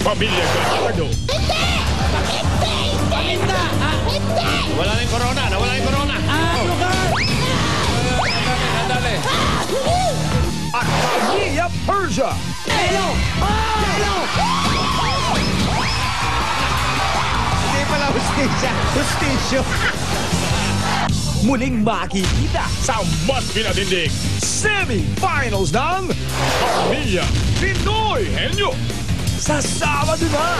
Pamilya Gallardo. Hindi! Hindi! Hindi! Hindi! Wala na yung corona. Nawala yung corona. Sandali. At Pamilya Persia. Hello! Hello! Hindi pala hustisya. Hustisyo. Muling makikita sa mas pinatinding semi-finals ng Pamilya Pinoy Henyo sa Sabado na.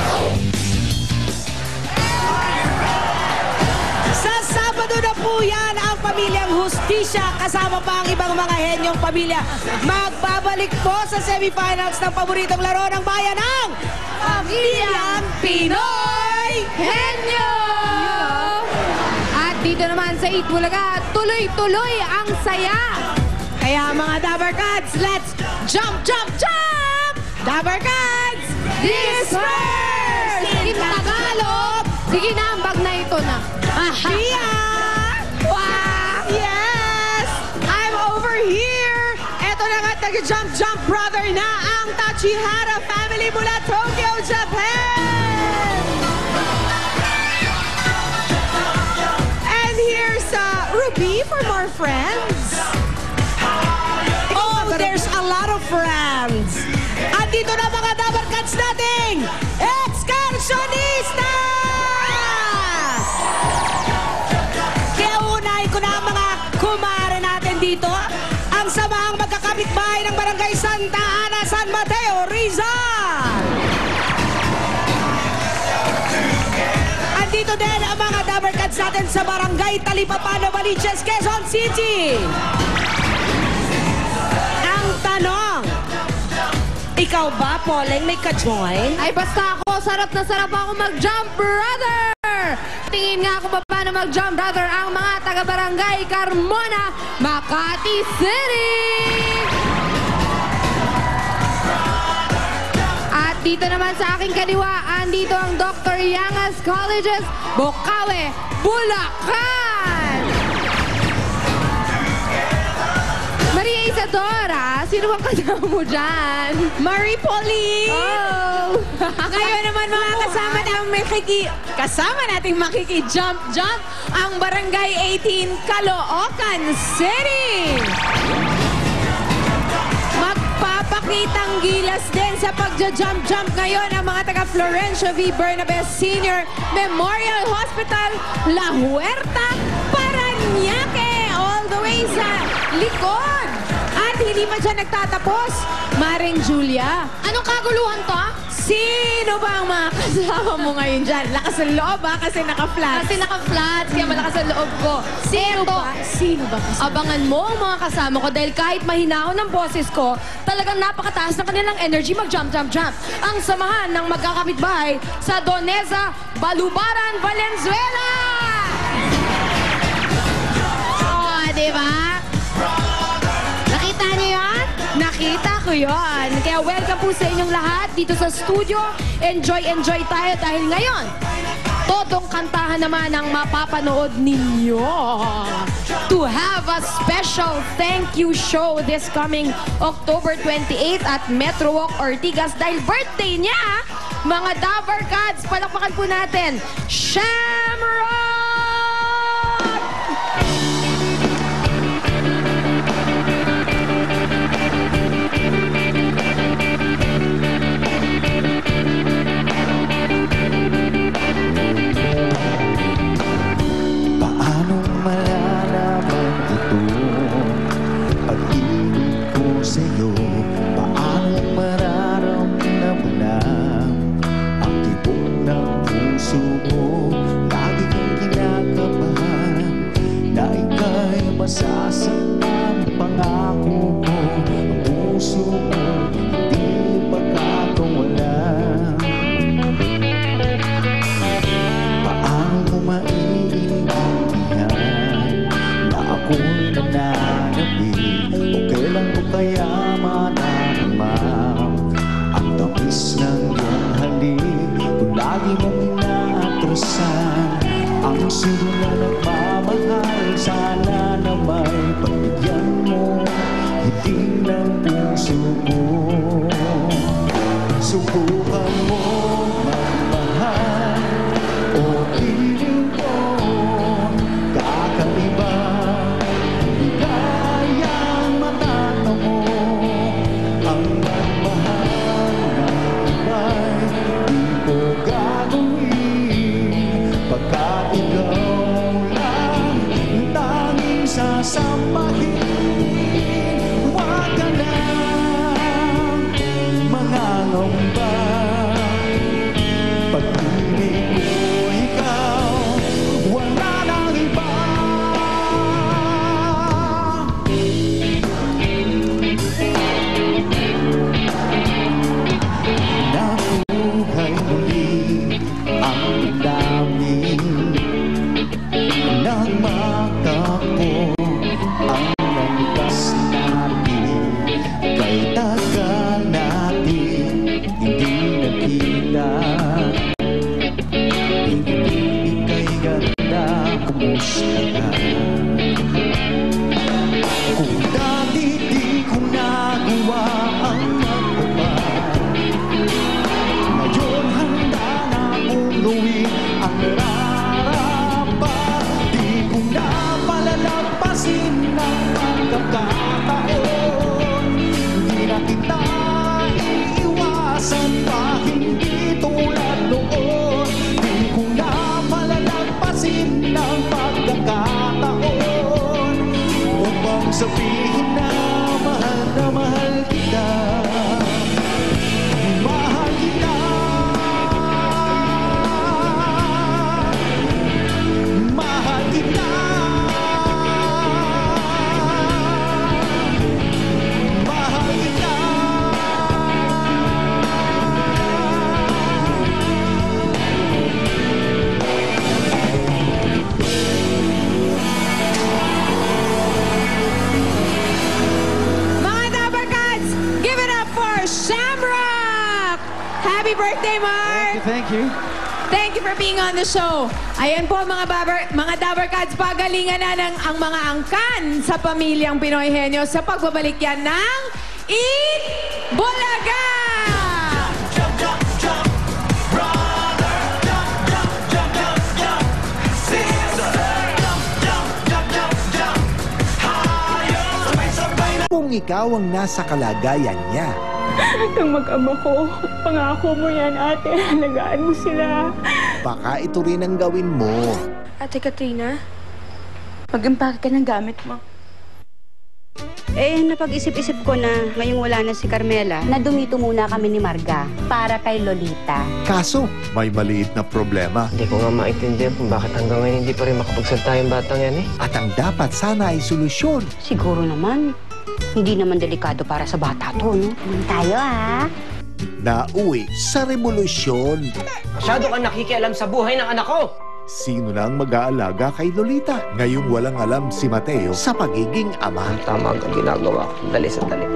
Sa Sabado na po yan ang Pamilyang Hustisya kasama pa ang ibang mga henyong pamilya. Magbabalik po sa semifinals ng paboritong laro ng bayan ng Pamilyang Pinoy Henyo! At dito naman sa Eat Bulaga, tuloy-tuloy ang saya. Kaya mga Dabber Cats, let's jump, jump, jump! Dabber Cats, disperse! In Tagalog, sige na, ang bag na ito na. Pia! Wow! Yes! I'm over here! Eto na nga, taga-jump, jump brother na ang Tachihara family mula Tokyo, Japan! And here's Ruby for more friends. Oh, there's a lot of friends. At dito na mga Dabber Cats nating Excursionistas! Kaya unahin ko na ang mga kumare natin dito. Ang samahang magkakapitbahay ng Barangay Santa Ana, San Mateo, Rizal. Andito din ang mga Dabber Cats natin sa Barangay Talipapa, Novaliches, Quezon City. Ang tanong, ikaw ba, Poleng, may ka-join? Ay, basta ako, sarap na sarap ako mag-jump, brother! Tingin nga ako pa paano mag-jump, brother, ang mga taga-barangay Carmona, Makati City! At dito naman sa aking kaliwa, andito ang Dr. Yangas Colleges, Bocaue, Bulacan! Maria Isadora, sino bang kasama mo dyan? Marie Pauline! Oh! Ngayon naman mga kasama nating makiki-jump-jump ang Barangay 18, Caloocan City! Magpapakitang gilas din sa pagja-jump-jump ngayon ang mga taga Florencio V. Bernabé Senior Memorial Hospital, La Huerta, Parañaque, all the way sa likod. At hindi pa dyan nagtatapos, Maring Julia. Anong kaguluhan to? Sino ba ang mga kasama mo ngayon dyan? Lakas ng loob ba? Kasi naka-flat. Kasi naka-flat, kaya malakas ang loob ko. Sino ba? Sino ba kasama? Abangan mo ang mga kasama ko dahil kahit mahinahon ang boses ko, talagang napakataas ng kanilang energy mag-jump, jump, jump. Ang samahan ng magkakapitbahay sa Doneza, Balubaran, Valenzuela! Oh, diba? Nakita niyo yan? Nakita ko yon. Kaya welcome po sa inyong lahat dito sa studio. Enjoy tayo dahil ngayon, todong kantahan naman ang mapapanood ninyo. To have a special thank you show this coming October 28 at Metro Walk Ortigas dahil birthday niya, mga Dabber Cats. Palakpakan po natin, Shamrock! Masasaktan pangako ko, ang puso mo hindi pagkakawalan. Paano mo maiintindihan na ako'y nananabik? O kailan ko kaya madarama ang tamis ng iyong halik? Kung lagi mong inaatrasan ang sino na nagmamahal, sana na may pagbigyan mo hiting ng puso mo. Subukan mo pangamba. Pag-ibig ko ikaw, wala nang iba. Nabuhay muli ang damdamin nang magtagpo ang landas natin. Kay tagal natin hindi nakita. Pag-ibig kay ganda, kumusta ka? Kung dati di ko nagawa ang magpapag, ngayon handa na akong gawin ang nararapat. Di ko na palalagpasin ng pagkakataon. Hindi na kita iiwasan pa, hindi tulad noon. Di ko na palalagpasin ng pagkakataon upang sabihin na mahal kita. Mahal kita. Mahal kita. Mahal kita. Mga Dabarkads, give it up for Shamrock! Happy birthday, Mark! Thank you. Thank you for being on the show. Ayan po mga Dabarkads, pagalingan na ng ang mga angkan sa pamilyang Pinoy Henyo sa pagbabalik yan ng Eat Bulaga! Kung ikaw ang nasa kalagayan niya, Nang mag-ama ko, pangako mo yan, ate. Alagaan mo sila. baka ito rin ang gawin mo. Ate Katrina, mag-impake ka ng gamit mo. Napag-isip-isip ko na ngayong wala na si Carmela, na dumito muna kami ni Marga para kay Lolita. Kaso, may maliit na problema. Hindi ko nga maintindihan kung bakit hanggang ngayon hindi pa rin makapagsalita yung batang yan eh. At ang dapat sana ay solusyon. Siguro naman, hindi naman delikado para sa bata to, no? Tayo, ha? Nauwi sa revolusyon. Masyado ka nakikialam sa buhay ng anak ko! Sino lang mag-aalaga kay Lolita? Ngayong walang alam si Mateo sa pagiging ama. Tama ang ginagawa ko. Dali sa dali.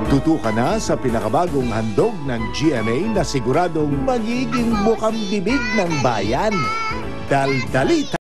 Tutukan na sa pinakabagong handog ng GMA na siguradong magiging bukang bibig ng bayan. Daldalita.